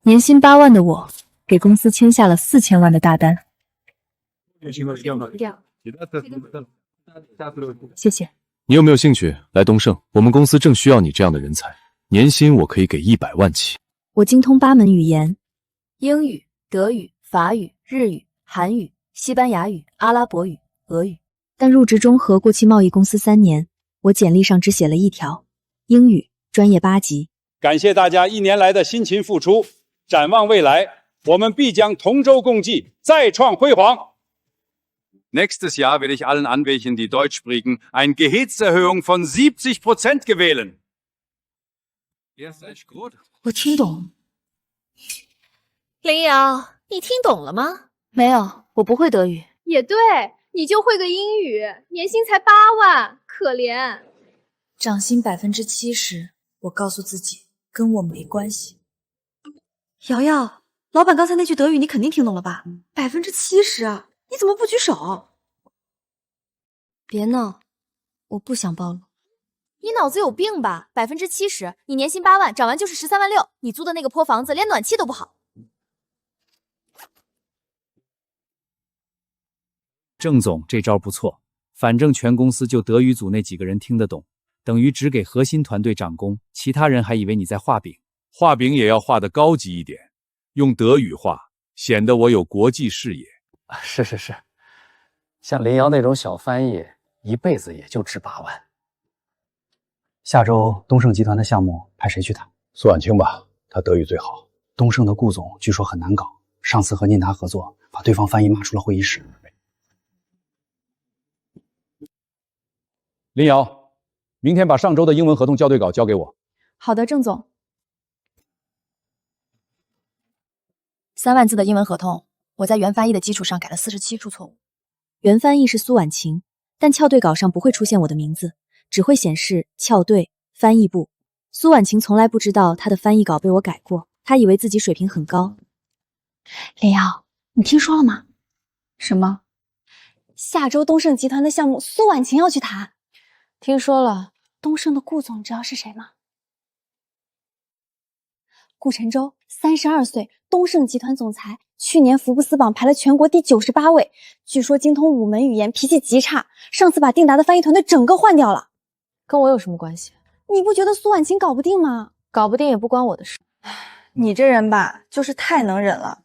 年薪8万的我，给公司签下了4000万的大单。谢谢。你有没有兴趣来东盛？我们公司正需要你这样的人才，年薪我可以给100万起。我精通8门语言：英语、德语、法语、日语、韩语、西班牙语、阿拉伯语、俄语。但入职中和国际贸易公司3年，我简历上只写了一条：英语专业8级。感谢大家1年来的辛勤付出，展望未来，我们必将同舟共济，再创辉煌。Nächstes Jahr will ich allen Anwälten, die Deutsch sprechen, eine Gehaltserhöhung von 70% gewähren. 我听懂。林瑶，你听懂了吗？没有，我不会德语。也对，你就会个英语，年薪才8万，可怜。涨薪70%，我告诉自己跟我没关系。瑶瑶，老板刚才那句德语你肯定听懂了吧？70%，你怎么不举手？别闹，我不想暴露。你脑子有病吧？70%，你年薪8万，涨完就是13万6，你租的那个破房子连暖气都不好。郑总这招不错，反正全公司就德语组那几个人听得懂，等于只给核心团队涨工，其他人还以为你在画饼。画饼也要画得高级一点，用德语画，显得我有国际视野。是，像林瑶那种小翻译，一辈子也就值8万。下周东盛集团的项目派谁去谈？苏婉清吧，他德语最好。东盛的顾总据说很难搞，上次和宁达合作，把对方翻译骂出了会议室。林瑶，明天把上周的英文合同校对稿交给我。好的，郑总。3万字的英文合同，我在原翻译的基础上改了47处错误。原翻译是苏婉晴，但校对稿上不会出现我的名字，只会显示校对翻译部。苏婉晴从来不知道她的翻译稿被我改过，她以为自己水平很高。林瑶，你听说了吗？什么？下周东盛集团的项目，苏婉晴要去谈。听说了。东盛的顾总，你知道是谁吗？顾晨舟，32岁，东盛集团总裁，去年福布斯榜排了全国第98位，据说精通5门语言，脾气极差，上次把定达的翻译团队整个换掉了。跟我有什么关系？你不觉得苏婉晴搞不定吗？搞不定也不关我的事。你这人吧，就是太能忍了。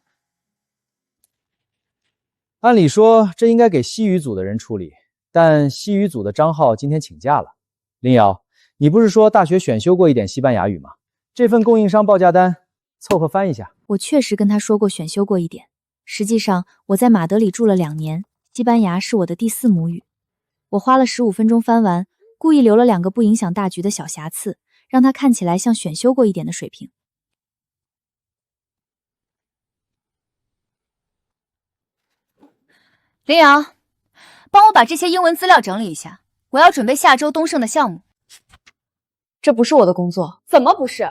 按理说这应该给西语组的人处理，但西语组的张浩今天请假了。林瑶，你不是说大学选修过一点西班牙语吗？这份供应商报价单凑合翻一下。我确实跟他说过选修过一点，实际上我在马德里住了2年，西班牙是我的第4母语。我花了15分钟翻完，故意留了2个不影响大局的小瑕疵，让它看起来像选修过一点的水平。林瑶，帮我把这些英文资料整理一下，我要准备下周东盛的项目。这不是我的工作。怎么不是？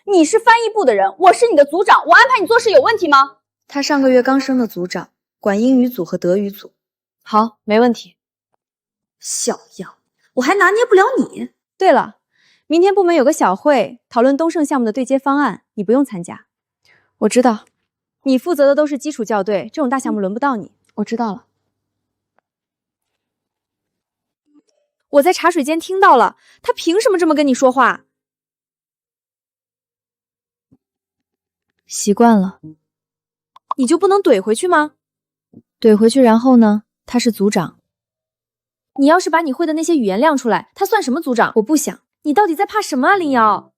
你是翻译部的人，我是你的组长，我安排你做事有问题吗？他上个月刚升的组长，管英语组和德语组。好，没问题。小样，我还拿捏不了你。对了，明天部门有个小会，讨论东盛项目的对接方案，你不用参加。我知道，你负责的都是基础校对，这种大项目轮不到你。我知道了。我在茶水间听到了，他凭什么这么跟你说话？习惯了。你就不能怼回去吗？怼回去，然后呢？他是组长。你要是把你会的那些语言亮出来，他算什么组长？我不想。你到底在怕什么啊，林瑶？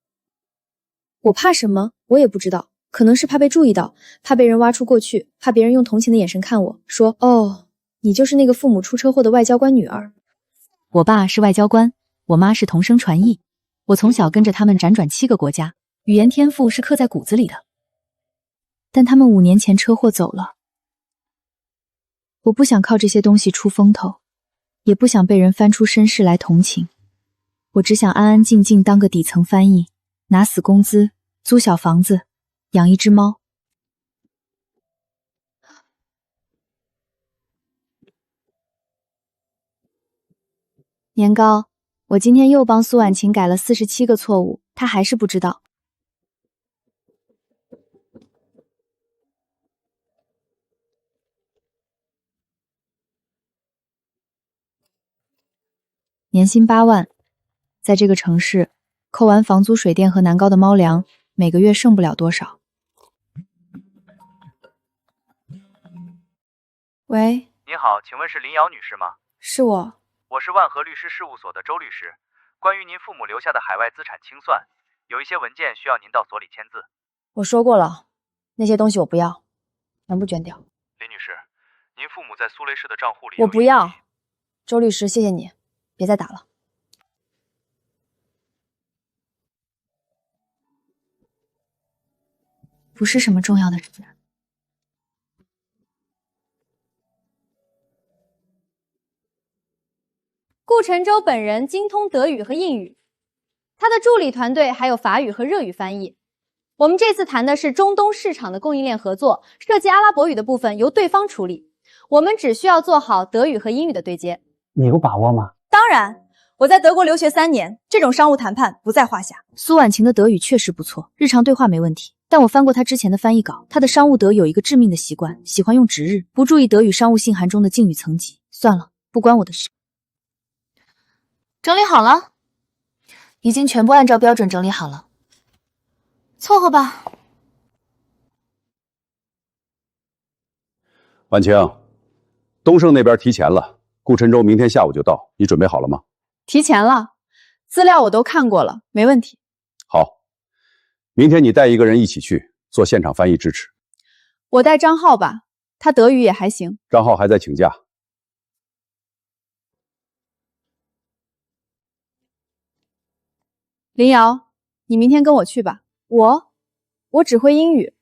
我怕什么？我也不知道，可能是怕被注意到，怕被人挖出过去，怕别人用同情的眼神看我，说：“哦，你就是那个父母出车祸的外交官女儿。”我爸是外交官，我妈是同声传译。我从小跟着他们辗转7个国家，语言天赋是刻在骨子里的。但他们5年前车祸走了。我不想靠这些东西出风头，也不想被人翻出身世来同情。我只想安安静静当个底层翻译，拿死工资，租小房子，养一只猫。年糕，我今天又帮苏婉晴改了47个错误，她还是不知道。年薪8万，在这个城市，扣完房租、水电和南高的猫粮，每个月剩不了多少。喂，您好，请问是林瑶女士吗？是我。我是万和律师事务所的周律师。关于您父母留下的海外资产清算，有一些文件需要您到所里签字。我说过了，那些东西我不要，全部捐掉。林女士，您父母在苏雷市的账户里……我不要。周律师，谢谢你，别再打了。不是什么重要的人。顾晨舟本人精通德语和印语，他的助理团队还有法语和热语翻译。我们这次谈的是中东市场的供应链合作，涉及阿拉伯语的部分由对方处理，我们只需要做好德语和英语的对接。你有把握吗？当然，我在德国留学3年，这种商务谈判不在话下。苏婉晴的德语确实不错，日常对话没问题。但我翻过他之前的翻译稿，他的商务德有一个致命的习惯，喜欢用直日，不注意德语商务信函中的敬语层级。算了，不关我的事。整理好了，已经全部按照标准整理好了，凑合吧。婉晴，东盛那边提前了，顾晨舟明天下午就到，你准备好了吗？提前了，资料我都看过了，没问题。好，明天你带一个人一起去做现场翻译支持。我带张浩吧，他德语也还行。张浩还在请假。林瑶，你明天跟我去吧。我只会英语，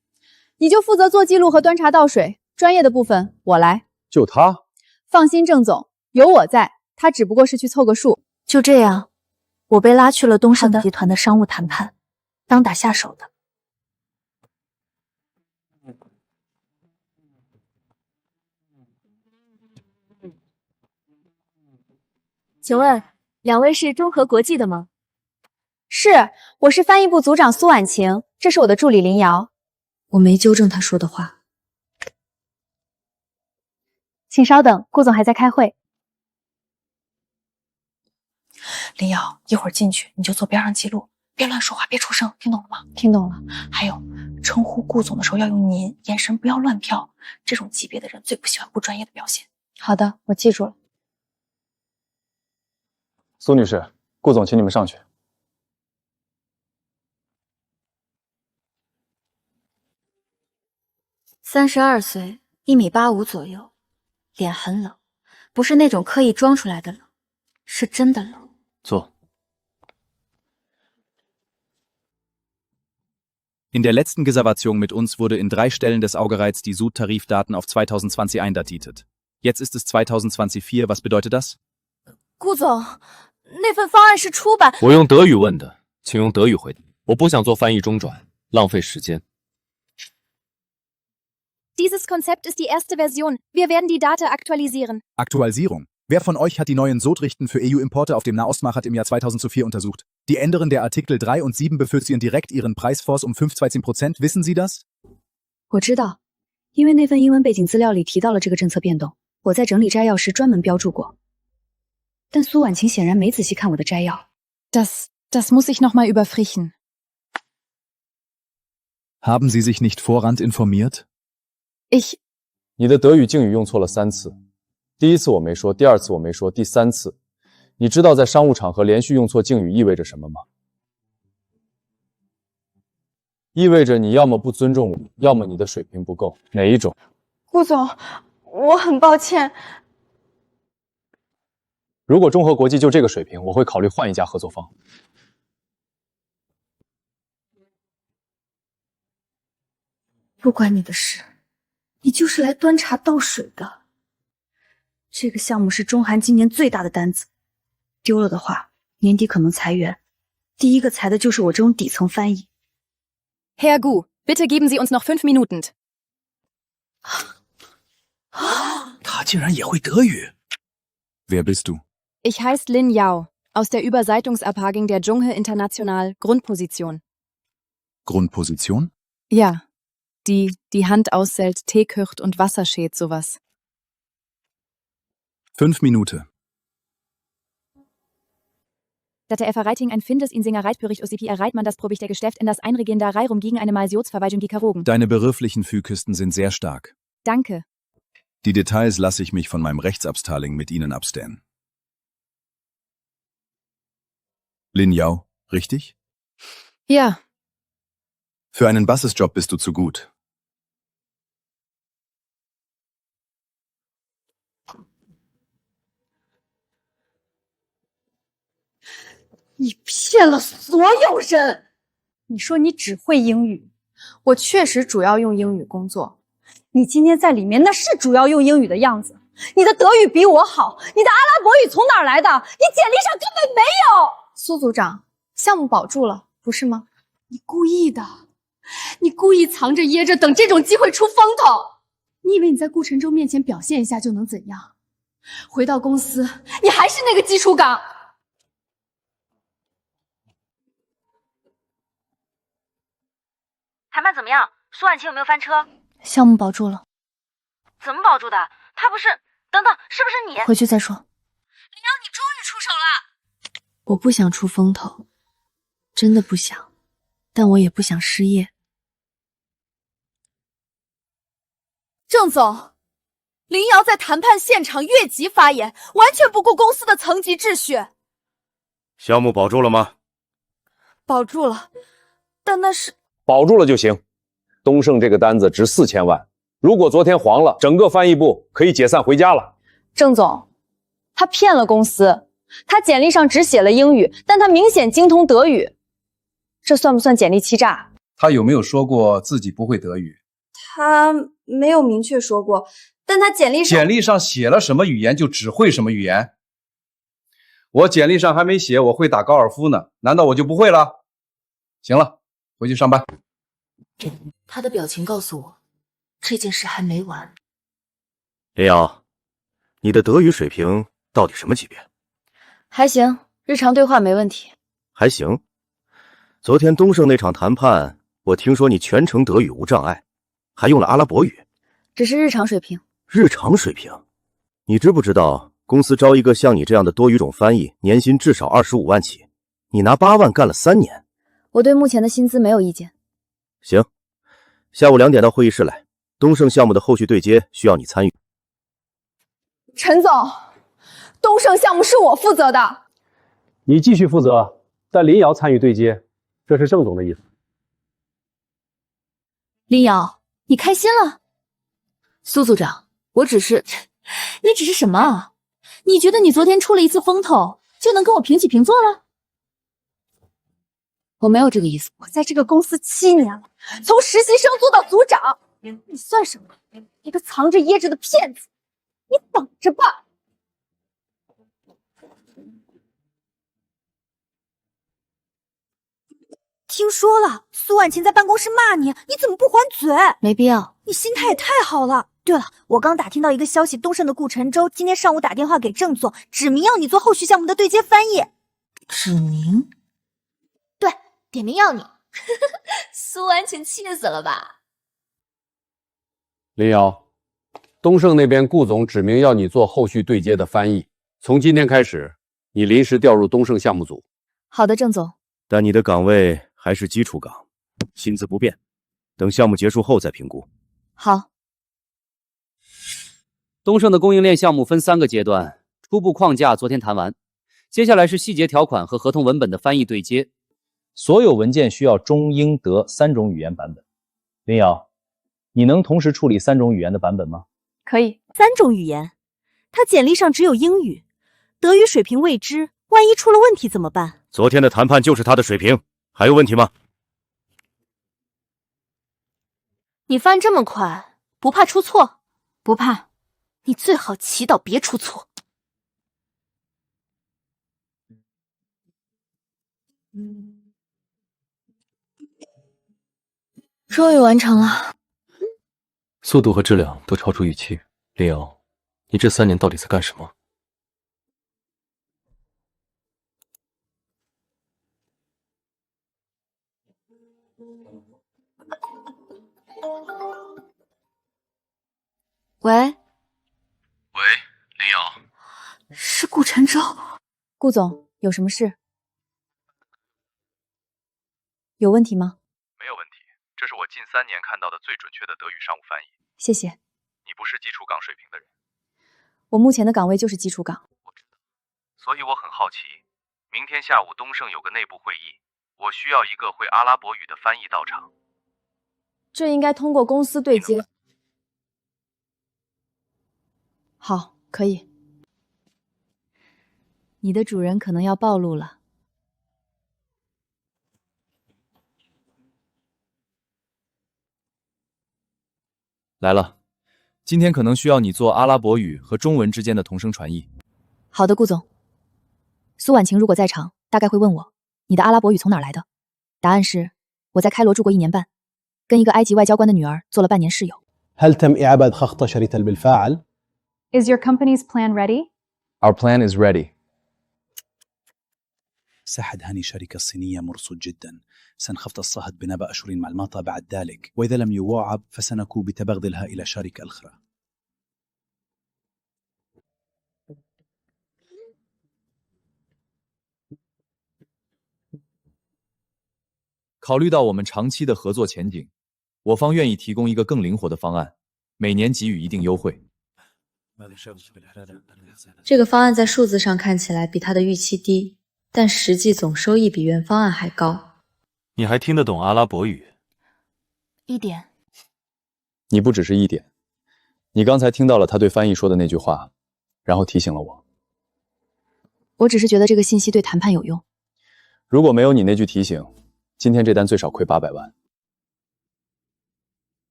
你就负责做记录和端茶倒水，专业的部分我来。就他？放心，郑总，有我在，他只不过是去凑个数。就这样，我被拉去了东盛集团的商务谈判，当打下手的。请问两位是中和国际的吗？是，我是翻译部组长苏婉晴，这是我的助理林瑶。我没纠正他说的话。请稍等，顾总还在开会。林瑶，一会儿进去你就坐边上记录，别乱说话，别出声，听懂了吗？听懂了。还有，称呼顾总的时候要用您，眼神不要乱飘，这种级别的人最不喜欢不专业的表现。好的，我记住了。苏女士，顾总请你们上去。32岁，1.85米左右，脸很冷，不是那种刻意装出来的冷，是真的冷。坐。In der letzten Reservation mit uns wurde in 3 Stellen des Augereiz die Sud-Tarifdaten auf 2020 eindatiert. Jetzt ist es 2024, was bedeutet das? 顾总，那份方案是出版。我用德语问的，请用德语回答。我不想做翻译中转，浪费时间。Dieses Konzept ist die erste Version. Wir werden die Daten aktualisieren. Aktualisierung. Wer von euch hat die neuen Sodrichten für EU-Importe auf dem Nahostmarkt im Jahr 2004 untersucht? Die Änderin der Artikel 3 und 7 befördern direkt ihren Preisforce um 15%. Wissen Sie das? 我知道，因为那份英文背景资料里提到了这个政策变动，我在整理摘要时专门标注过。但苏婉晴显然没仔细看我的摘要。Das muss ich noch mal überprüfen. Haben Sie sich nicht vorrand informiert? 你的德语敬语用错了3次，第一次我没说，第2次我没说，第3次。你知道在商务场合连续用错敬语意味着什么吗？意味着你要么不尊重我，要么你的水平不够，哪一种？顾总，我很抱歉。如果中和国际就这个水平，我会考虑换一家合作方。不关你的事，你就是来端茶倒水的。这个项目是中韩今年最大的单子，丢了的话，年底可能裁员。第一个裁的就是我这种底层翻译。Herr Gu, bitte geben Sie uns noch 5 Minuten. 他竟然也会德语。Wer bist du? Ich heiße Lin Yao, aus der Überseitungsabteilung der Zhonghe International, Grundposition. Grundposition? Ja, die Hand aushält, Tee kocht und Wasser schält, sowas. 5 Minuten. Dat der Verreiting ein Findes in Singereitbericht OCP erreicht man das Probich der Geschäft in das Einregender Reirum gegen eine Malsiosverweisung die Karogen. Deine begrifflichen Fügküsten sind sehr stark. Danke. Die Details lasse ich mich von meinem Rechtsabstaling mit Ihnen abstellen. Lin Yao, richtig? Ja. Für einen Bassesjob bist du zu gut.你骗了所有人！你说你只会英语，我确实主要用英语工作。你今天在里面那是主要用英语的样子。你的德语比我好，你的阿拉伯语从哪儿来的？你简历上根本没有。苏组长，项目保住了，不是吗？你故意的，你故意藏着掖着，等这种机会出风头。你以为你在顾晨舟面前表现一下就能怎样？回到公司，你还是那个基础岗。谈判怎么样？苏婉晴有没有翻车？项目保住了。怎么保住的？他不是……等等，是不是你？回去再说。林瑶，你终于出手了！我不想出风头，真的不想，但我也不想失业。郑总，林瑶在谈判现场越级发言，完全不顾公司的层级秩序。项目保住了吗？保住了，但那是……保住了就行。东盛这个单子值4000万，如果昨天黄了，整个翻译部可以解散回家了。郑总，他骗了公司，他简历上只写了英语，但他明显精通德语，这算不算简历欺诈？他有没有说过自己不会德语？他没有明确说过，但他简历上写了什么语言就只会什么语言。我简历上还没写我会打高尔夫呢，难道我就不会了？行了，回去上班。他的表情告诉我，这件事还没完。林瑶，你的德语水平到底什么级别？还行，日常对话没问题。还行。昨天东盛那场谈判，我听说你全程德语无障碍，还用了阿拉伯语。只是日常水平。日常水平？你知不知道公司招一个像你这样的多语种翻译，年薪至少25万起，你拿8万干了3年。我对目前的薪资没有意见。行，下午2点到会议室来，东盛项目的后续对接需要你参与。陈总，东盛项目是我负责的。你继续负责，但林瑶参与对接，这是郑总的意思。林瑶，你开心了？苏组长，我只是……你只是什么啊？你觉得你昨天出了一次风头，就能跟我平起平坐了？我没有这个意思。我在这个公司7年了，从实习生做到组长，你算什么？一个藏着掖着的骗子！你等着吧。听说了，苏婉晴在办公室骂你，你怎么不还嘴？没必要。你心态也太好了。对了，我刚打听到一个消息，东盛的顾晨舟今天上午打电话给郑总，指明要你做后续项目的对接翻译。指明？对，点名要你。苏婉晴气死了吧？林瑶，东盛那边顾总指明要你做后续对接的翻译，从今天开始，你临时调入东盛项目组。好的，郑总。但你的岗位还是基础岗，薪资不变，等项目结束后再评估。好。东盛的供应链项目分3个阶段，初步框架昨天谈完，接下来是细节条款和合同文本的翻译对接。所有文件需要中英德3种语言版本。林瑶，你能同时处理3种语言的版本吗？可以。3种语言？他简历上只有英语，德语水平未知，万一出了问题怎么办？昨天的谈判就是他的水平，还有问题吗？你翻这么快，不怕出错？不怕。你最好祈祷别出错。终于完成了。速度和质量都超出预期。林瑶，你这3年到底在干什么？喂，林瑶，是顾晨舟。顾总，有什么事？有问题吗？没有问题，这是我近3年看到的最准确的德语商务翻译。谢谢。你不是基础岗水平的人，我目前的岗位就是基础岗。所以我很好奇，明天下午东盛有个内部会议，我需要一个会阿拉伯语的翻译到场。这应该通过公司对接。好，可以。你的主人可能要暴露了。来了，今天可能需要你做阿拉伯语和中文之间的同声传译。好的，顾总。苏婉晴如果在场，大概会问我，你的阿拉伯语从哪儿来的？答案是，我在开罗住过1年半，跟一个埃及外交官的女儿做了半年室友。هل تم إعادة خطة شريطة بالفعل؟ Is your company's plan ready? Our plan is ready. ساحد هاني الشركة الصينية مرصود جدا. سنخفض الصهد بنبأ أشهر معلومات بعد ذلك، وإذا لم يواعب فسنكون بتبغضلها إلى شركة أخرى. 考虑到我们长期的合作前景，我方愿意提供一个更灵活的方案，每年给予一定优惠。这个方案在数字上看起来比他的预期低，但实际总收益比原方案还高。你还听得懂阿拉伯语？1点。你不只是1点，你刚才听到了他对翻译说的那句话，然后提醒了我。我只是觉得这个信息对谈判有用。如果没有你那句提醒，今天这单最少亏800万。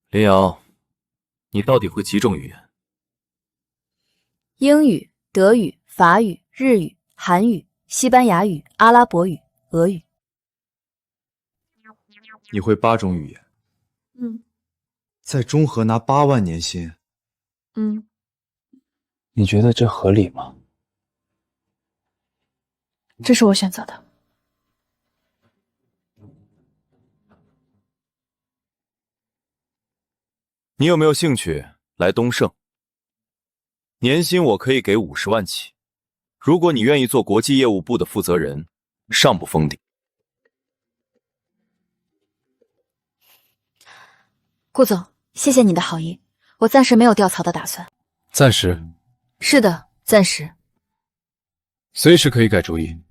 林瑶，你到底会几种语言？英语、德语、法语、日语、韩语、西班牙语、阿拉伯语、俄语。你会8种语言？在中核拿8万年薪？你觉得这合理吗？这是我选择的。你有没有兴趣来东盛？年薪我可以给50万起，如果你愿意做国际业务部的负责人，上不封顶。顾总，谢谢你的好意，我暂时没有调槽的打算。暂时？是的，暂时。随时可以改主意。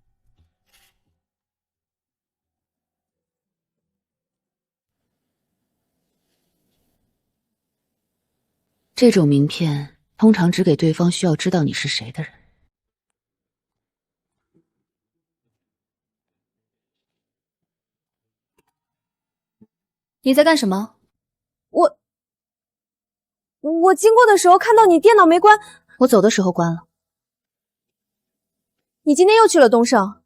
这种名片通常只给对方需要知道你是谁的人。你在干什么？我经过的时候看到你电脑没关，我走的时候关了。你今天又去了东盛，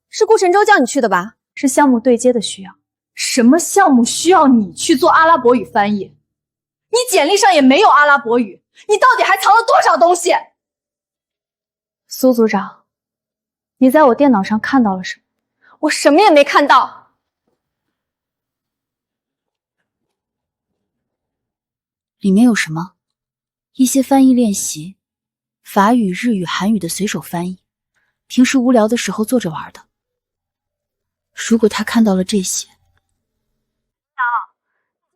是顾晨舟叫你去的吧？是项目对接的需要。什么项目需要你去做阿拉伯语翻译？你简历上也没有阿拉伯语，你到底还藏了多少东西？苏组长，你在我电脑上看到了什么？我什么也没看到。里面有什么？一些翻译练习，法语、日语、韩语的随手翻译，平时无聊的时候做着玩的。如果他看到了这些，你今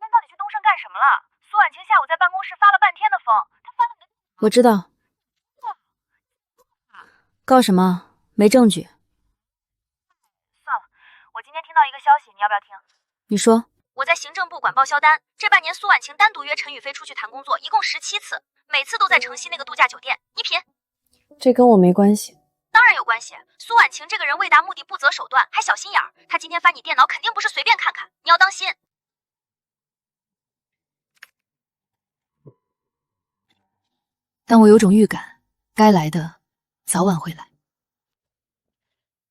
天到底去东盛干什么了？苏婉晴下午在办公室发了半天的疯，她翻了你的。我知道。告什么？没证据。算了，我今天听到一个消息，你要不要听？你说。我在行政部管报销单，这半年苏婉晴单独约陈宇飞出去谈工作，一共17次，每次都在城西那个度假酒店。你品？这跟我没关系。当然有关系。苏婉晴这个人为达目的不择手段，还小心眼儿。她今天翻你电脑肯定不是随便看看，你要当心。但我有种预感，该来的早晚会来。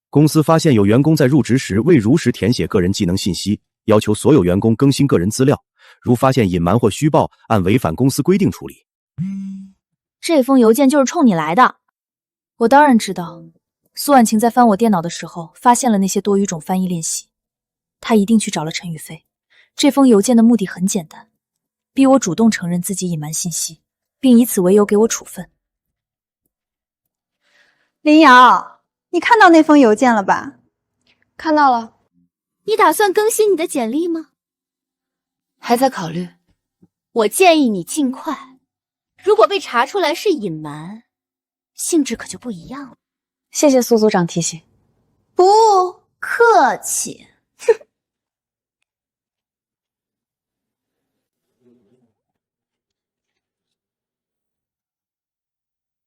公司发现有员工在入职时未如实填写个人技能信息，要求所有员工更新个人资料，如发现隐瞒或虚报，按违反公司规定处理。这封邮件就是冲你来的。我当然知道，苏婉晴在翻我电脑的时候发现了那些多语种翻译练习，她一定去找了陈宇飞。这封邮件的目的很简单，逼我主动承认自己隐瞒信息，并以此为由给我处分。林瑶，你看到那封邮件了吧？看到了。你打算更新你的简历吗？还在考虑。我建议你尽快。如果被查出来是隐瞒，性质可就不一样了。谢谢苏组长提醒。不客气。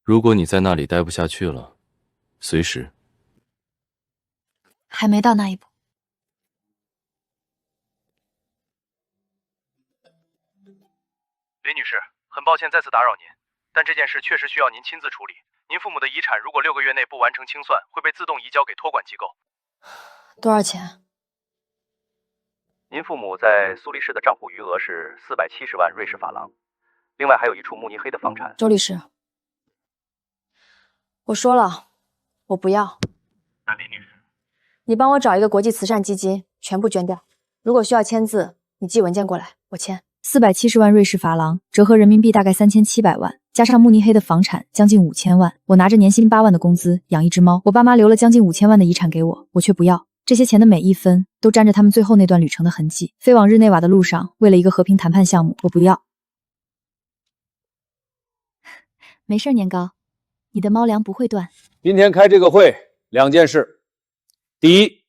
如果你在那里待不下去了，随时。还没到那一步。林女士，很抱歉再次打扰您，但这件事确实需要您亲自处理。您父母的遗产如果6个月内不完成清算，会被自动移交给托管机构。多少钱？您父母在苏黎世的账户余额是470万瑞士法郎，另外还有一处慕尼黑的房产。周律师，我说了，我不要。那林女士，你帮我找一个国际慈善基金，全部捐掉。如果需要签字，你寄文件过来，我签。470万瑞士法郎，折合人民币大概3700万，加上慕尼黑的房产将近5000万。我拿着年薪8万的工资养一只猫，我爸妈留了将近5000万的遗产给我，我却不要。这些钱的每一分都沾着他们最后那段旅程的痕迹。飞往日内瓦的路上，为了一个和平谈判项目，我不要。没事，年糕，你的猫粮不会断。今天开这个会，2件事。第一，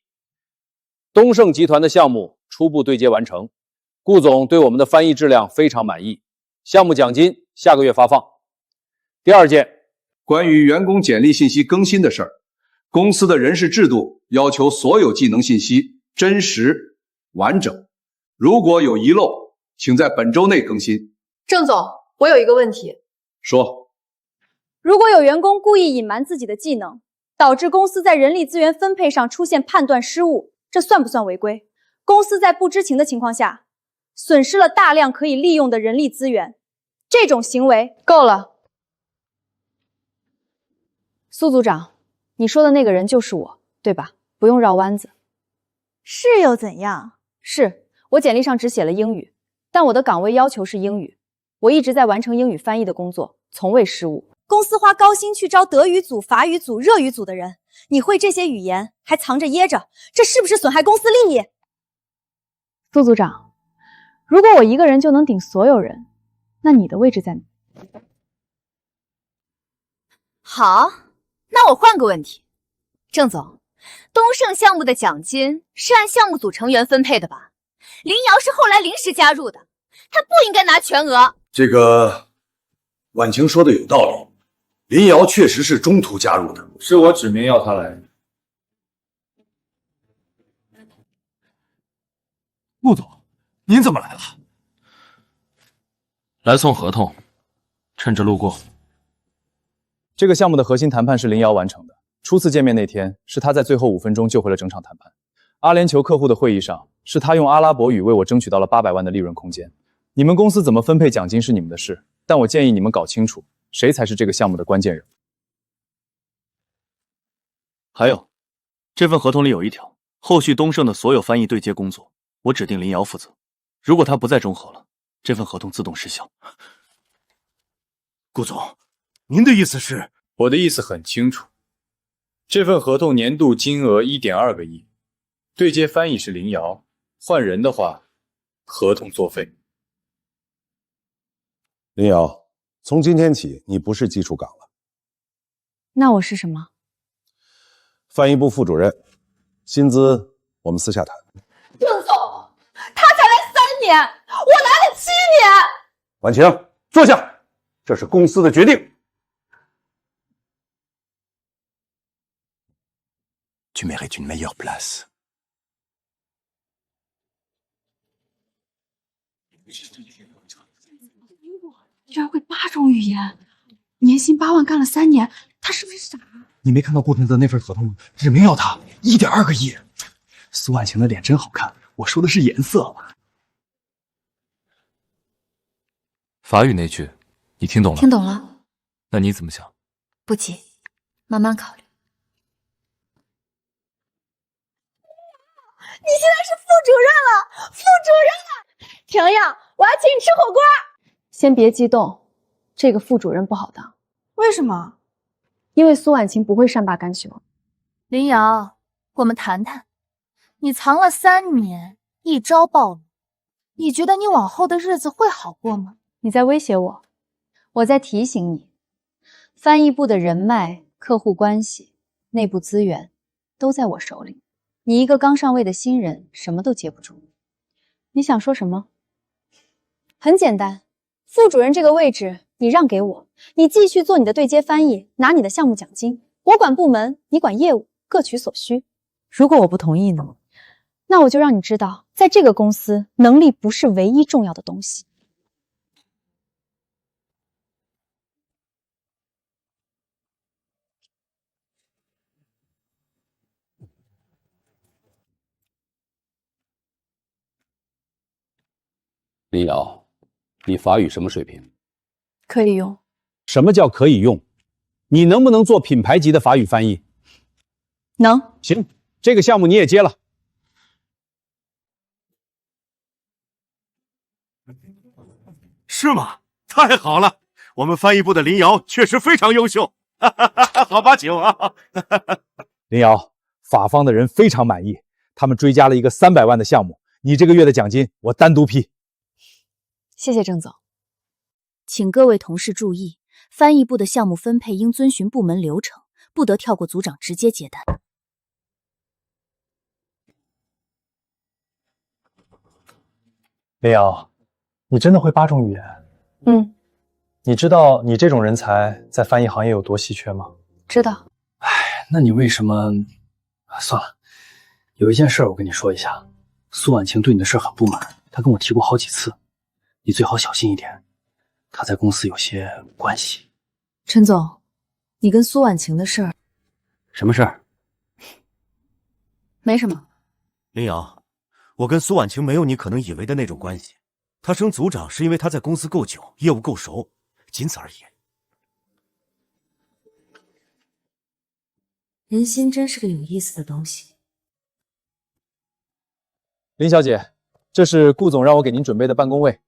东盛集团的项目初步对接完成，顾总对我们的翻译质量非常满意，项目奖金下个月发放。第二件，关于员工简历信息更新的事儿，公司的人事制度要求所有技能信息真实完整，如果有遗漏，请在本周内更新。郑总，我有一个问题。说，如果有员工故意隐瞒自己的技能，导致公司在人力资源分配上出现判断失误，这算不算违规？公司在不知情的情况下，损失了大量可以利用的人力资源，这种行为够了。苏组长，你说的那个人就是我，对吧？不用绕弯子。是又怎样？是我简历上只写了英语，但我的岗位要求是英语，我一直在完成英语翻译的工作，从未失误。公司花高薪去招德语组、法语组、热语组的人，你会这些语言还藏着掖着，这是不是损害公司利益？苏组长，如果我一个人就能顶所有人，那你的位置在哪？好，那我换个问题，郑总，东盛项目的奖金是按项目组成员分配的吧？林瑶是后来临时加入的，他不应该拿全额。这个婉晴说的有道理，林瑶确实是中途加入的，是我指名要他来。顾总，您怎么来了？来送合同，趁着路过。这个项目的核心谈判是林瑶完成的。初次见面那天，是他在最后5分钟救回了整场谈判。阿联酋客户的会议上，是他用阿拉伯语为我争取到了800万的利润空间。你们公司怎么分配奖金是你们的事，但我建议你们搞清楚，谁才是这个项目的关键人物。还有，这份合同里有一条，后续东盛的所有翻译对接工作，我指定林瑶负责。如果他不再中核了，这份合同自动失效。顾总，您的意思是？我的意思很清楚，这份合同年度金额1.2个亿，对接翻译是林瑶，换人的话，合同作废。林瑶，从今天起，你不是技术岗了。那我是什么？翻译部副主任，薪资我们私下谈。郑总，他才来3年，我来了7年。婉晴，坐下，这是公司的决定。Tu mérites une meilleure place。居然会8种语言，年薪8万，干了3年，他是不是傻？你没看到顾腾的那份合同吗？指名要他1.2个亿。苏婉晴的脸真好看，我说的是颜色。法语那句，你听懂了？听懂了。那你怎么想？不急，慢慢考虑。你现在是副主任了，副主任了！婷婷，我要请你吃火锅。先别激动，这个副主任不好当。为什么？因为苏婉晴不会善罢甘休。林瑶，我们谈谈，你藏了3年，一朝暴露，你觉得你往后的日子会好过吗？你在威胁我？我在提醒你，翻译部的人脉、客户关系、内部资源都在我手里。你一个刚上位的新人，什么都接不住。你想说什么？很简单，副主任这个位置你让给我，你继续做你的对接翻译，拿你的项目奖金。我管部门，你管业务，各取所需。如果我不同意呢？那我就让你知道，在这个公司，能力不是唯一重要的东西。林瑶，你法语什么水平？可以用。什么叫可以用？你能不能做品牌级的法语翻译？能。行，这个项目你也接了。是吗？太好了！我们翻译部的林瑶确实非常优秀，好把酒啊！林瑶，法方的人非常满意，他们追加了一个300万的项目，你这个月的奖金我单独批。谢谢郑总。请各位同事注意，翻译部的项目分配应遵循部门流程，不得跳过组长直接接单。林瑶，你真的会8种语言？嗯，你知道你这种人才在翻译行业有多稀缺吗？知道。那你为什么……算了，有一件事我跟你说一下，苏婉晴对你的事很不满，她跟我提过好几次，你最好小心一点，她在公司有些关系。陈总，你跟苏婉晴的事儿……什么事儿？没什么。林瑶，我跟苏婉晴没有你可能以为的那种关系，她升组长是因为她在公司够久，业务够熟，仅此而已。人心真是个有意思的东西。林小姐，这是顾总让我给您准备的办公位。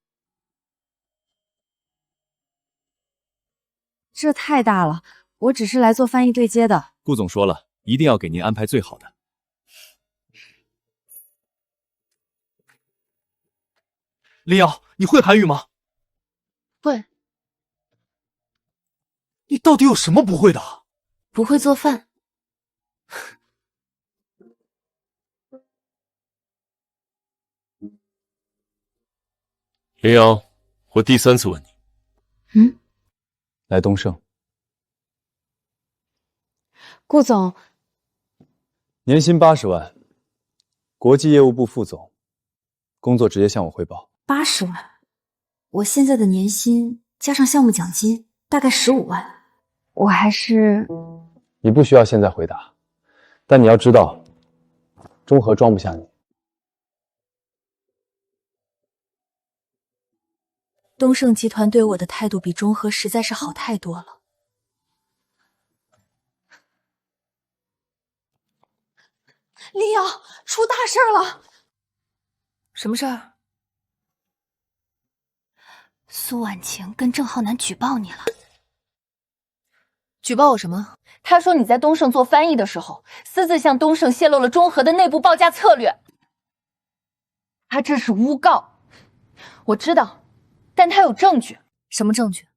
这太大了，我只是来做翻译对接的。顾总说了，一定要给您安排最好的。林瑶，你会韩语吗？会。你到底有什么不会的？不会做饭。林瑶，我第3次问你。来东盛。顾总，年薪80万，国际业务部副总，工作直接向我汇报。80万，我现在的年薪加上项目奖金大概15万。我还是……你不需要现在回答，但你要知道，中和装不下你。东盛集团对我的态度比中和实在是好太多了。林瑶，出大事了！什么事儿？苏婉晴跟郑浩南举报你了。举报我什么？他说你在东盛做翻译的时候，私自向东盛泄露了中和的内部报价策略。他这是诬告，我知道，但他有证据。什么证据？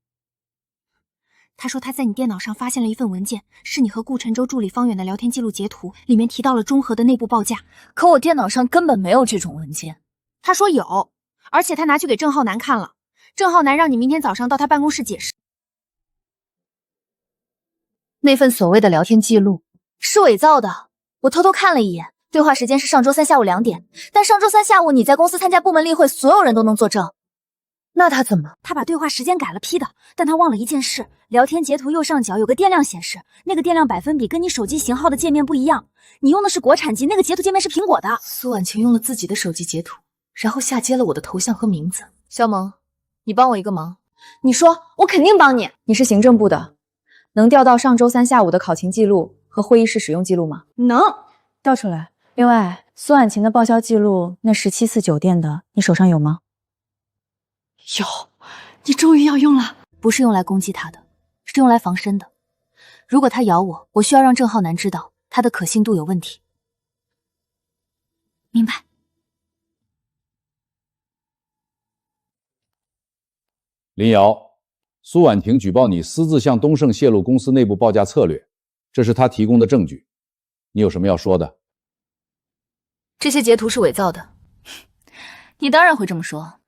他说他在你电脑上发现了一份文件，是你和顾晨舟助理方远的聊天记录截图，里面提到了中和的内部报价。可我电脑上根本没有这种文件。他说有，而且他拿去给郑浩南看了。郑浩南让你明天早上到他办公室解释。那份所谓的聊天记录是伪造的，我偷偷看了一眼，对话时间是上周3下午2点，但上周3下午你在公司参加部门例会，所有人都能作证。那他怎么？他把对话时间改了 P 的，但他忘了一件事，聊天截图右上角有个电量显示，那个电量百分比跟你手机型号的界面不一样，你用的是国产机，那个截图界面是苹果的。苏婉晴用了自己的手机截图，然后下接了我的头像和名字。肖萌，你帮我一个忙。你说，我肯定帮你。你是行政部的，能调到上周3下午的考勤记录和会议室使用记录吗？能，调出来。另外，苏婉晴的报销记录那17次酒店的，你手上有吗？有，你终于要用了。不是用来攻击他的，是用来防身的。如果他咬我，我需要让郑浩南知道他的可信度有问题。明白。林瑶，苏婉婷举报你私自向东盛泄露公司内部报价策略，这是她提供的证据。你有什么要说的？这些截图是伪造的。你当然会这么说。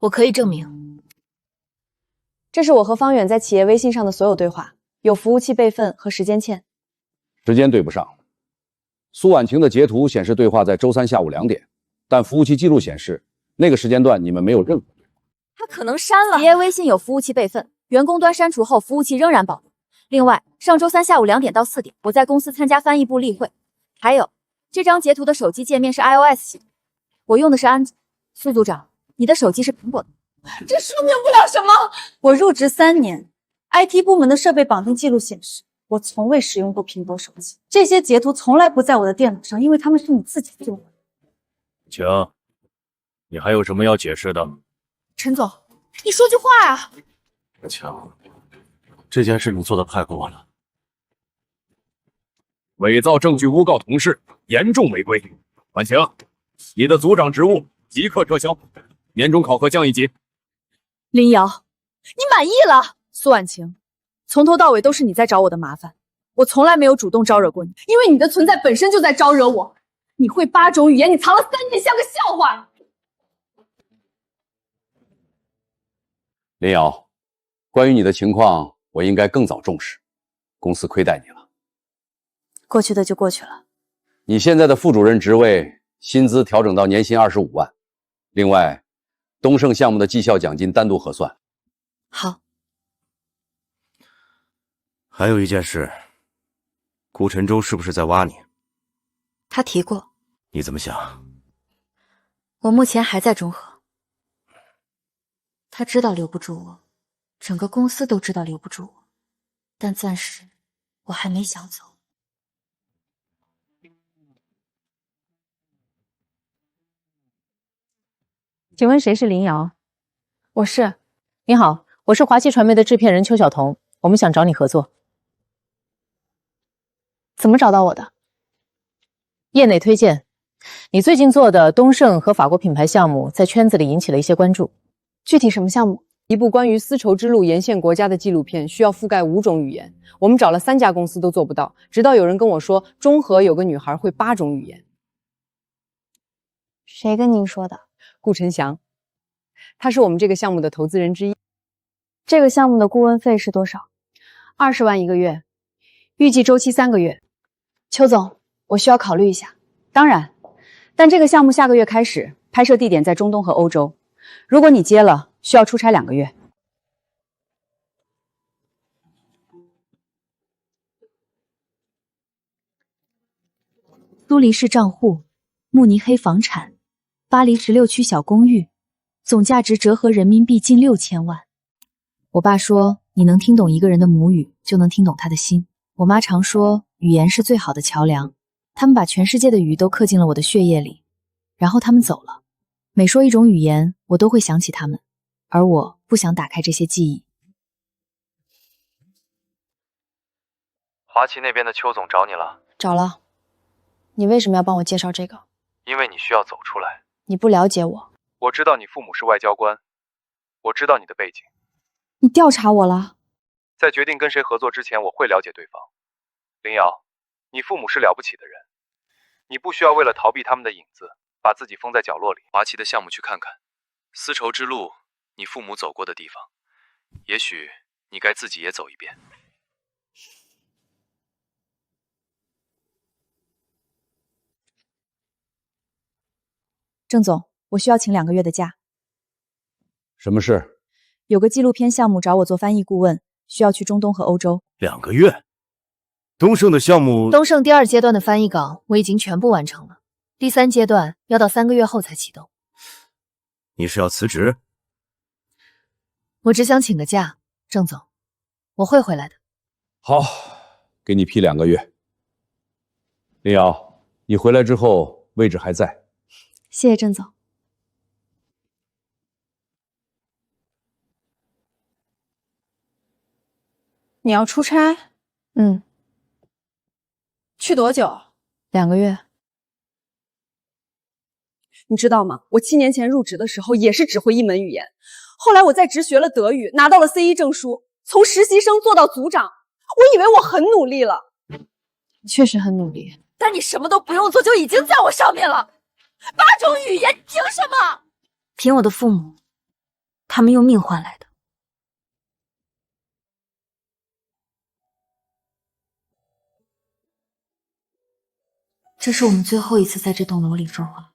我可以证明。这是我和方远在企业微信上的所有对话，有服务器备份和时间线。时间对不上。苏婉晴的截图显示对话在周3下午2点，但服务器记录显示那个时间段你们没有任何对话。他可能删了。企业微信有服务器备份，员工端删除后服务器仍然保留。另外，上周3下午2点到4点，我在公司参加翻译部例会。还有，这张截图的手机界面是 iOS 系统，我用的是安卓。苏组长，你的手机是苹果的。这说明不了什么。我入职3年 ，IT 部门的设备绑定记录显示，我从未使用过苹果手机。这些截图从来不在我的电脑上，因为他们是你自己做的。请，你还有什么要解释的？陈总，你说句话呀！强，这件事你做的太过了，伪造证据诬告同事，严重违规。婉晴，你的组长职务即刻撤销，年终考核降1级。林瑶，你满意了？苏婉晴，从头到尾都是你在找我的麻烦，我从来没有主动招惹过你。因为你的存在本身就在招惹我。你会8种语言，你藏了3年，像个笑话。林瑶，关于你的情况，我应该更早重视，公司亏待你了。过去的就过去了。你现在的副主任职位，薪资调整到年薪25万，另外，东盛项目的绩效奖金单独核算。好。还有一件事，顾晨舟是不是在挖你？他提过。你怎么想？我目前还在中和。他知道留不住我，整个公司都知道留不住我，但暂时我还没想走。请问谁是林瑶？我是。你好，我是华西传媒的制片人邱晓彤，我们想找你合作。怎么找到我的？业内推荐。你最近做的东盛和法国品牌项目在圈子里引起了一些关注。具体什么项目？一部关于丝绸之路沿线国家的纪录片，需要覆盖5种语言。我们找了3家公司都做不到，直到有人跟我说，中和有个女孩会8种语言。谁跟您说的？顾晨翔，他是我们这个项目的投资人之一。这个项目的顾问费是多少？20万1个月，预计周期3个月。邱总，我需要考虑一下。当然，但这个项目下个月开始，拍摄地点在中东和欧洲。如果你接了，需要出差2个月。苏黎世账户，慕尼黑房产，巴黎16区小公寓，总价值折合人民币近6000万。我爸说，你能听懂一个人的母语，就能听懂他的心。我妈常说，语言是最好的桥梁。他们把全世界的语都刻进了我的血液里，然后他们走了。每说一种语言，我都会想起他们，而我不想打开这些记忆。华旗那边的邱总找你了？找了。你为什么要帮我介绍这个？因为你需要走出来。你不了解我。我知道你父母是外交官，我知道你的背景。你调查我了？在决定跟谁合作之前，我会了解对方。林瑶，你父母是了不起的人，你不需要为了逃避他们的影子，把自己封在角落里。华旗的项目去看看，丝绸之路，你父母走过的地方，也许你该自己也走一遍。郑总，我需要请2个月的假。什么事？有个纪录片项目找我做翻译顾问，需要去中东和欧洲。2个月？东盛的项目，东盛第2阶段的翻译稿我已经全部完成了，第3阶段要到3个月后才启动。你是要辞职？我只想请个假，郑总，我会回来的。好，给你批2个月。林瑶，你回来之后位置还在。谢谢郑总。你要出差？嗯。去多久？ 2个月。你知道吗？我7年前入职的时候也是只会一门语言，后来我在职学了德语，拿到了 C1 证书，从实习生做到组长。我以为我很努力了，你确实很努力，但你什么都不用做就已经在我上面了。8种语言，凭什么？凭我的父母，他们用命换来的。这是我们最后一次在这栋楼里住了。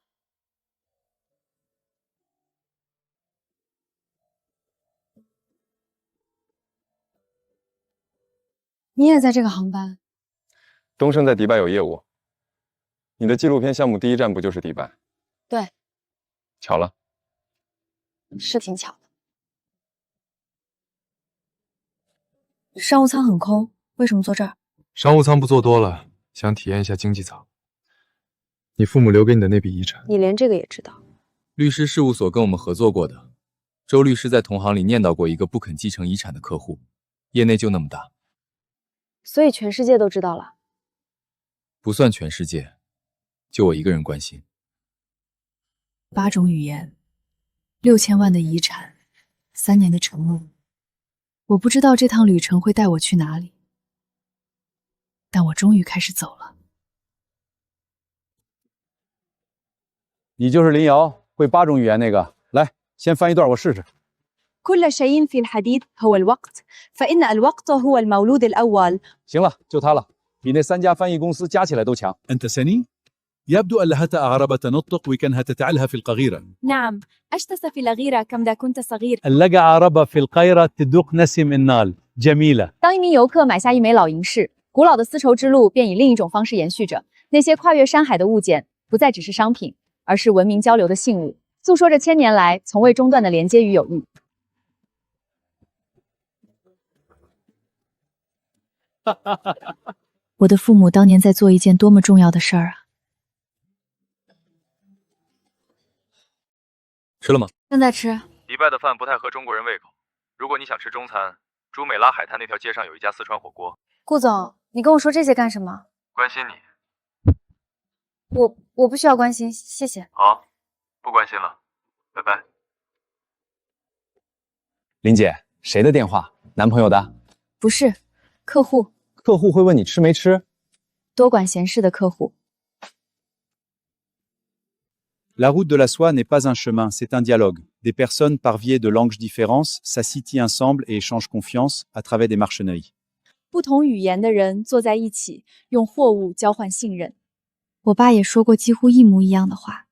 你也在这个航班？东盛在迪拜有业务，你的纪录片项目第一站不就是迪拜？对，巧了。是挺巧的。商务舱很空，为什么坐这儿？商务舱不坐多了，想体验一下经济舱。你父母留给你的那笔遗产，你连这个也知道？律师事务所跟我们合作过的，周律师在同行里念叨过一个不肯继承遗产的客户，业内就那么大。所以全世界都知道了？不算全世界，就我一个人关心。8种语言，6000万的遗产，3年的承诺。我不知道这趟旅程会带我去哪里，但我终于开始走了。你就是林瑶，会8种语言那个。来，先翻一段，我试试。كل شيء في الحديث هو الوقت، فإن الوقت هو المولود الأول. 行了，就他了，比那3家翻译公司加起来都强。أنت سني؟ يبدو أن لها أعرب تنطق وكانها تتعلها في القغيرة. نعم، أجتث في الغيرة كم دا كنت صغير. اللقى عربة في القاهرة تدوق نسم النال جميلة. 当一名游客买下一枚老银饰，古老的丝绸之路便以另一种方式延续着。那些跨越山海的物件，不再只是商品，而是文明交流的信物，诉说着1000年来从未中断的连接与友谊。我的父母当年在做一件多么重要的事儿啊！吃了吗？正在吃。迪拜的饭不太合中国人胃口。如果你想吃中餐，朱美拉海滩那条街上有一家四川火锅。顾总，你跟我说这些干什么？关心你。我不需要关心，谢谢。好，不关心了，拜拜。林姐，谁的电话？男朋友的？不是，客户。客户会问你吃没吃？多管闲事的客户。La route de la soie n'est pas un chemin, c'est un dialogue. Des personnes par biais de langues différentes s'assitient ensemble et échangent confiance à travers des marchenneries. 不同语言的人坐在一起，用货物交换信任。我爸也说过几乎一模一样的话。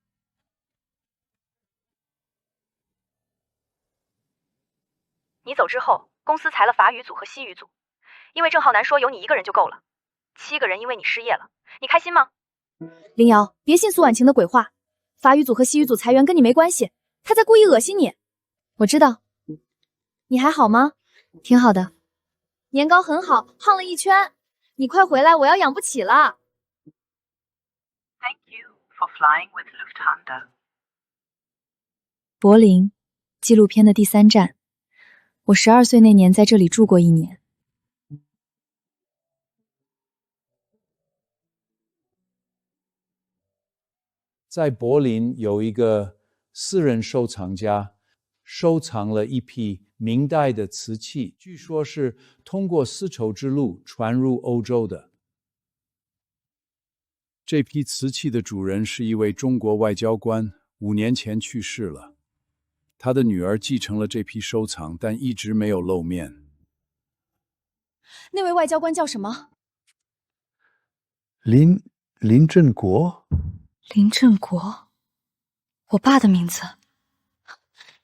你走之后，公司裁了法语组和西语组，因为郑浩南说有你一个人就够了，7个人因为你失业了，你开心吗？林瑶，别信苏婉晴的鬼话，法语组和西语组裁员跟你没关系，他在故意恶心你。我知道。你还好吗？挺好的。年糕很好，胖了1圈。你快回来，我要养不起了。Thank you for flying with Lufthansa. 柏林，纪录片的第3站。我12岁那年在这里住过1年。在柏林有一个私人收藏家，收藏了一批明代的瓷器，据说是通过丝绸之路传入欧洲的。这批瓷器的主人是一位中国外交官，5年前去世了。他的女儿继承了这批收藏，但一直没有露面。那位外交官叫什么？林振国。林振国，我爸的名字。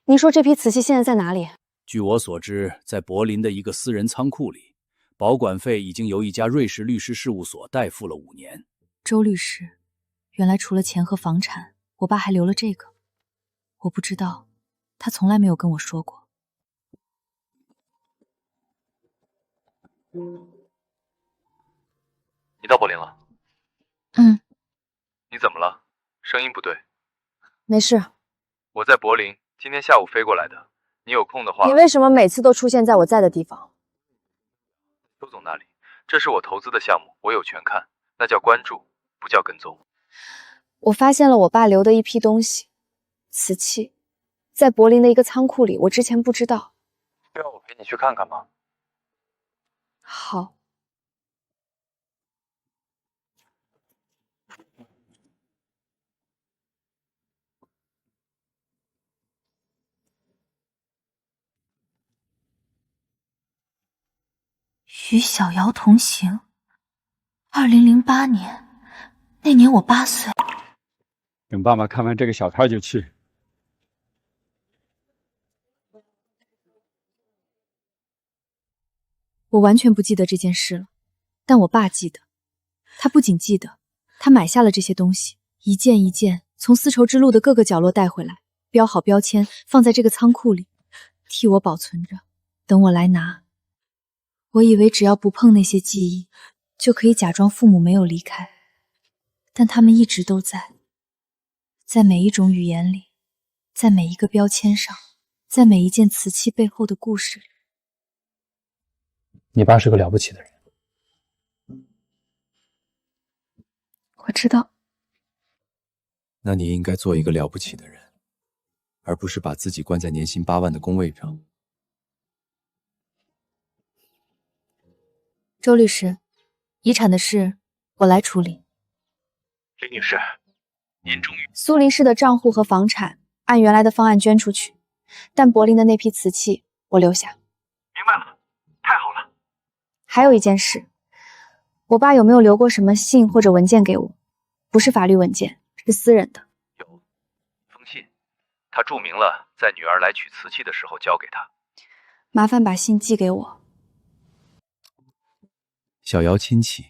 您说这批瓷器现在在哪里？据我所知，在柏林的一个私人仓库里，保管费已经由一家瑞士律师事务所代付了5年。周律师，原来除了钱和房产，我爸还留了这个。我不知道，他从来没有跟我说过。你到柏林了？嗯。你怎么了？声音不对。没事。我在柏林，今天下午飞过来的。你有空的话。你为什么每次都出现在我在的地方？周总那里，这是我投资的项目，我有权看，那叫关注，不叫跟踪。我发现了我爸留的一批东西，瓷器，在柏林的一个仓库里，我之前不知道。需要我陪你去看看吗？好。与小瑶同行。2008年，那年我8岁。等爸爸看完这个小摊就去。我完全不记得这件事了，但我爸记得。他不仅记得，他买下了这些东西，一件一件从丝绸之路的各个角落带回来，标好标签，放在这个仓库里，替我保存着，等我来拿。我以为只要不碰那些记忆，就可以假装父母没有离开，但他们一直都在，在每一种语言里，在每一个标签上，在每一件瓷器背后的故事里。你爸是个了不起的人。我知道。那你应该做一个了不起的人，而不是把自己关在年薪8万的工位上。周律师，遗产的事我来处理。林女士，您终于……苏黎世的账户和房产按原来的方案捐出去，但柏林的那批瓷器我留下。明白了，太好了。还有一件事，我爸有没有留过什么信或者文件给我？不是法律文件，是私人的。有封信，他注明了在女儿来取瓷器的时候交给他。麻烦把信寄给我。小瑶亲戚。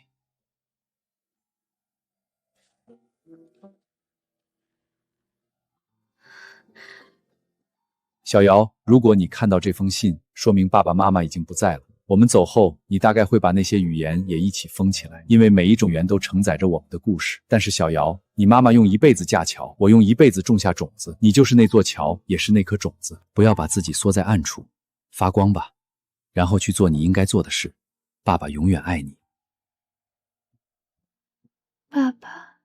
小瑶，如果你看到这封信，说明爸爸妈妈已经不在了。我们走后，你大概会把那些语言也一起封起来，因为每一种语言都承载着我们的故事。但是小瑶，你妈妈用一辈子架桥，我用一辈子种下种子，你就是那座桥，也是那颗种子。不要把自己缩在暗处，发光吧，然后去做你应该做的事。爸爸永远爱你。爸爸。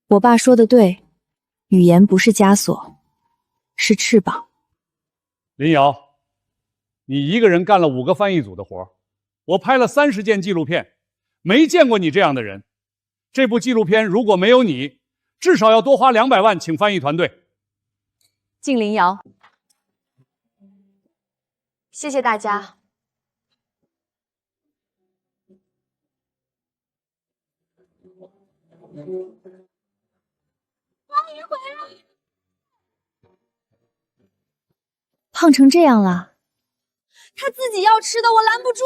我爸说的对，语言不是枷锁，是翅膀。林瑶，你一个人干了5个翻译组的活，我拍了30件纪录片，没见过你这样的人。这部纪录片如果没有你，至少要多花200万请翻译团队。敬林瑶，谢谢大家。终于回来。胖成这样了，他自己要吃的，我拦不住。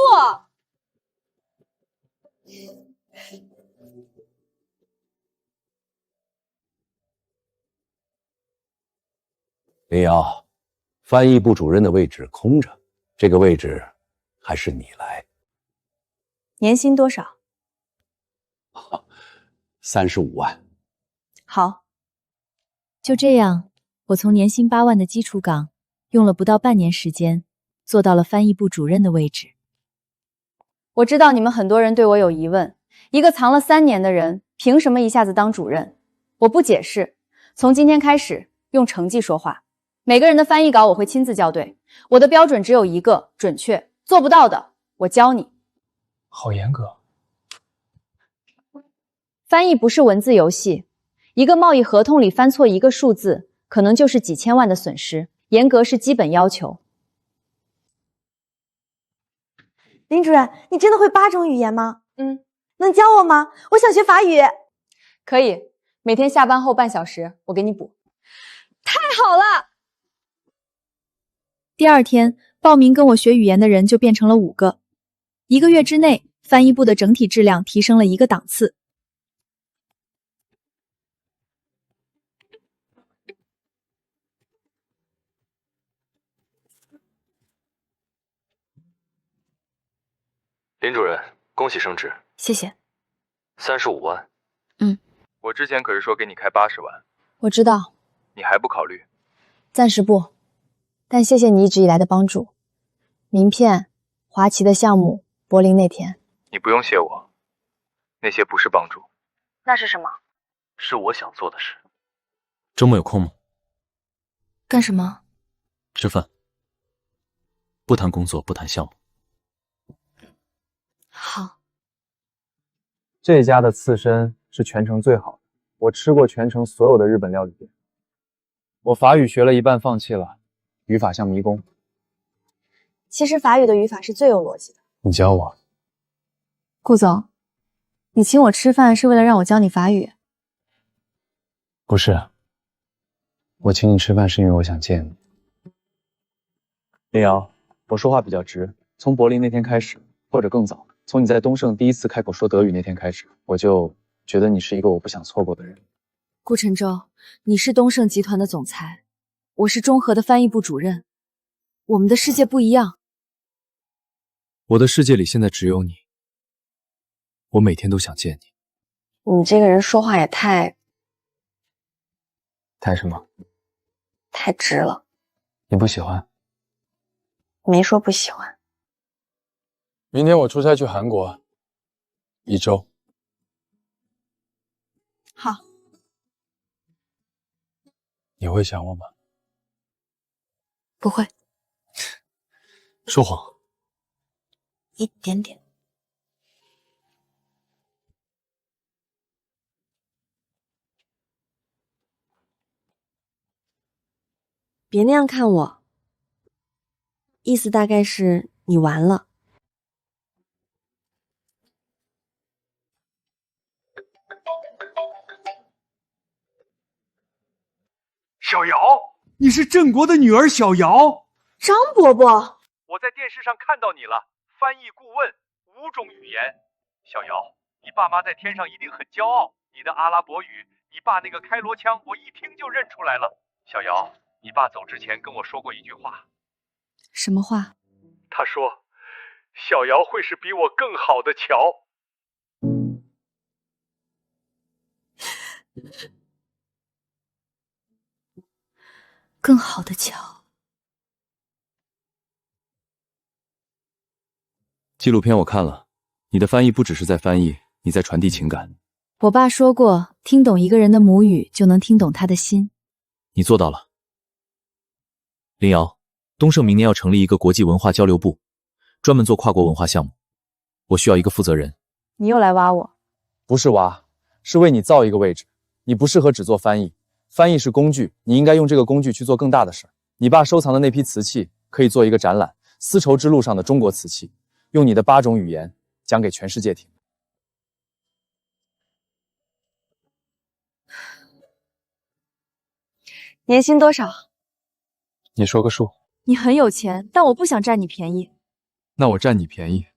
林瑶，翻译部主任的位置空着，这个位置还是你来。年薪多少？35万。好，就这样，我从年薪8万的基础岗，用了不到半年时间，做到了翻译部主任的位置。我知道你们很多人对我有疑问，一个藏了3年的人，凭什么一下子当主任？我不解释，从今天开始，用成绩说话。每个人的翻译稿我会亲自校对，我的标准只有一个，准确，做不到的，我教你。好严格。翻译不是文字游戏，一个贸易合同里翻错一个数字，可能就是几千万的损失。严格是基本要求。林主任，你真的会8种语言吗？能教我吗？我想学法语。可以，每天下班后半小时，我给你补。太好了！第2天，报名跟我学语言的人就变成了5个。1个月之内，翻译部的整体质量提升了1个档次。林主任，恭喜升职。谢谢。35万。我之前可是说给你开80万。我知道。你还不考虑？暂时不，但谢谢你一直以来的帮助。名片、华旗的项目、柏林那天，你不用谢我。那些不是帮助，那是什么？是我想做的事。周末有空吗？干什么？吃饭。不谈工作，不谈项目。好。这家的刺身是全城最好的，我吃过全城所有的日本料理店。我法语学了一半放弃了，语法像迷宫。其实法语的语法是最有逻辑的。你教我。顾总，你请我吃饭是为了让我教你法语？不是，我请你吃饭是因为我想见你。林瑶，我说话比较直，从柏林那天开始，或者更早，从你在东盛第一次开口说德语那天开始，我就觉得你是一个我不想错过的人。顾晨舟，你是东盛集团的总裁，我是中和的翻译部主任，我们的世界不一样。我的世界里现在只有你，我每天都想见你。你这个人说话也太什么？太直了。你不喜欢？没说不喜欢。明天我出差去韩国1周。好。你会想我吗？不会。说谎。一点点。别那样看我，意思大概是你完了。小瑶，你是郑国的女儿小瑶。张伯伯，我在电视上看到你了，翻译顾问，5种语言。小瑶，你爸妈在天上一定很骄傲，你的阿拉伯语，你爸那个开罗腔，我一听就认出来了。小瑶，你爸走之前跟我说过一句话。什么话？他说，小瑶会是比我更好的乔。更好的乔。纪录片我看了，你的翻译不只是在翻译，你在传递情感。我爸说过，听懂一个人的母语，就能听懂他的心。你做到了。林瑶，东盛明年要成立一个国际文化交流部，专门做跨国文化项目。我需要一个负责人。你又来挖我？不是挖，是为你造一个位置。你不适合只做翻译，翻译是工具，你应该用这个工具去做更大的事儿。你爸收藏的那批瓷器可以做一个展览，丝绸之路上的中国瓷器，用你的8种语言讲给全世界听。年薪多少？你说个数。你很有钱，但我不想占你便宜。那我占你便宜。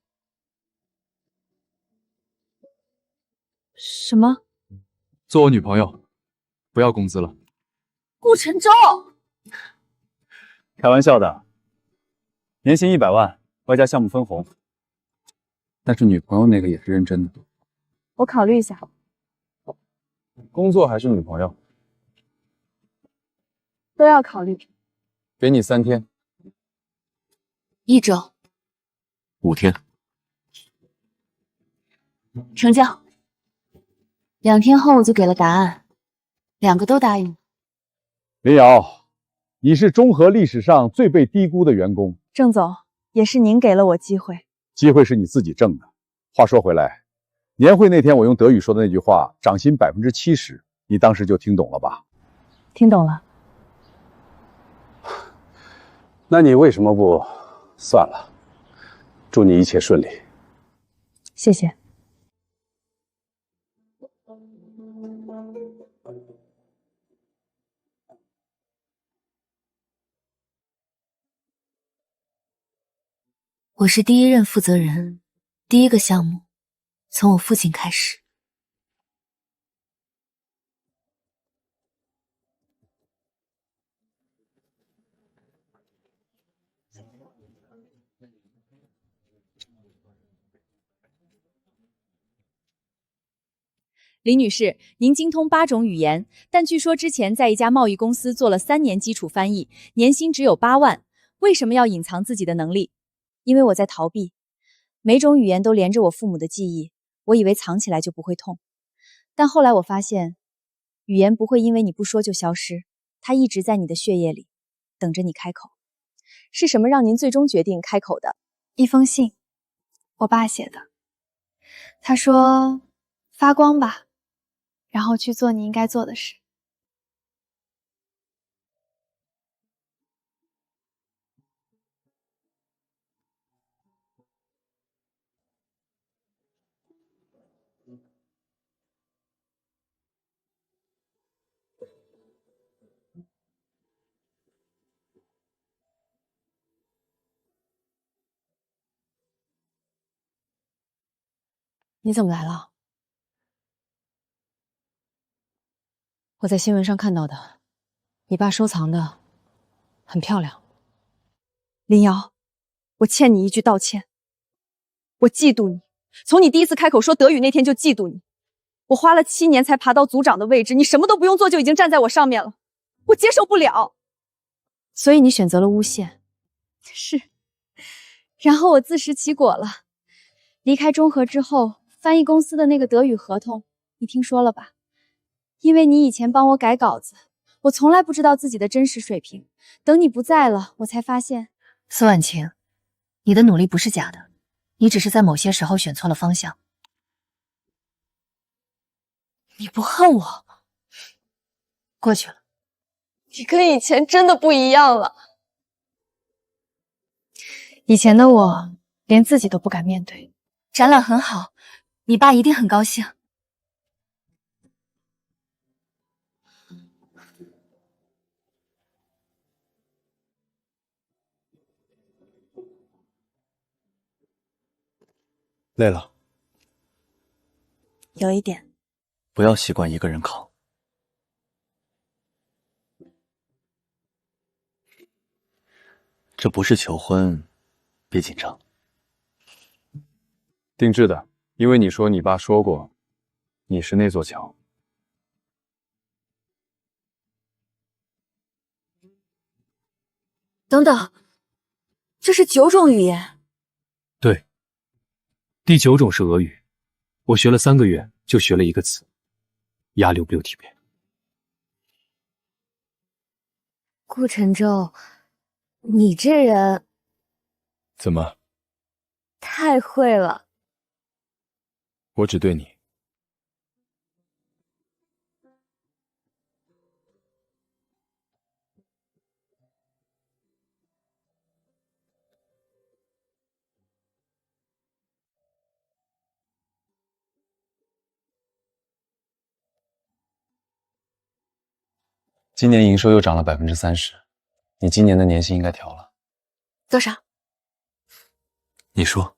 什么？做我女朋友，不要工资了。顾晨舟，开玩笑的，年薪100万，外加项目分红。但是女朋友那个也是认真的。我考虑一下。工作还是女朋友？都要考虑。给你3天。1周。5天。成交。2天后我就给了答案，2个都答应了。林瑶，你是中和历史上最被低估的员工。郑总，也是您给了我机会。机会是你自己挣的。话说回来，年会那天我用德语说的那句话，涨薪70%，你当时就听懂了吧？听懂了。那你为什么不算了？祝你一切顺利。谢谢。我是第1任负责人，第1个项目从我父亲开始。林女士，您精通8种语言，但据说之前在一家贸易公司做了3年基础翻译，年薪只有8万，为什么要隐藏自己的能力？因为我在逃避。每种语言都连着我父母的记忆，我以为藏起来就不会痛，但后来我发现，语言不会因为你不说就消失，它一直在你的血液里，等着你开口。是什么让您最终决定开口的？一封信，我爸写的。他说：“发光吧，然后去做你应该做的事。”你怎么来了？我在新闻上看到的，你爸收藏的很漂亮。林瑶，我欠你一句道歉。我嫉妒你，从你第一次开口说德语那天就嫉妒你。我花了7年才爬到组长的位置，你什么都不用做就已经站在我上面了，我接受不了。所以你选择了诬陷。是，然后我自食其果了。离开中和之后，翻译公司的那个德语合同，你听说了吧？因为你以前帮我改稿子，我从来不知道自己的真实水平。等你不在了，我才发现。苏婉晴，你的努力不是假的，你只是在某些时候选错了方向。你不恨我？过去了。你跟以前真的不一样了。以前的我连自己都不敢面对。展览很好，你爸一定很高兴。累了，有一点。不要习惯一个人扛。这不是求婚，别紧张。定制的，因为你说你爸说过，你是那座桥。等等，这是9种语言。对，第9种是俄语，我学了3个月就学了一个词，压溜不溜体面。顾晨舟，你这人怎么？太会了。我只对你。今年营收又涨了30%，你今年的年薪应该调了。多少？你说。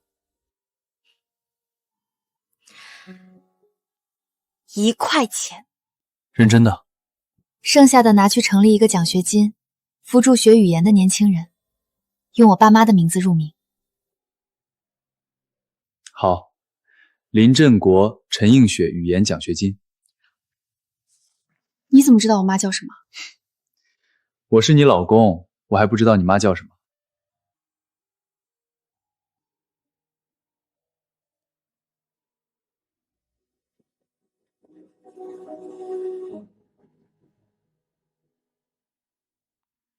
1块钱。认真的。剩下的拿去成立一个奖学金，扶助学语言的年轻人，用我爸妈的名字入名。好，林振国、陈映雪语言奖学金。你怎么知道我妈叫什么？我是你老公，我还不知道你妈叫什么。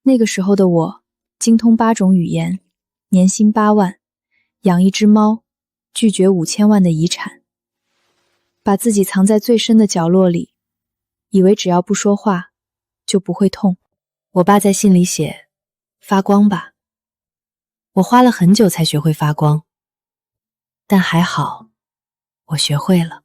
那个时候的我，精通8种语言，年薪8万，养一只猫，拒绝5000万的遗产，把自己藏在最深的角落里，以为只要不说话就不会痛。我爸在信里写：发光吧。我花了很久才学会发光，但还好，我学会了。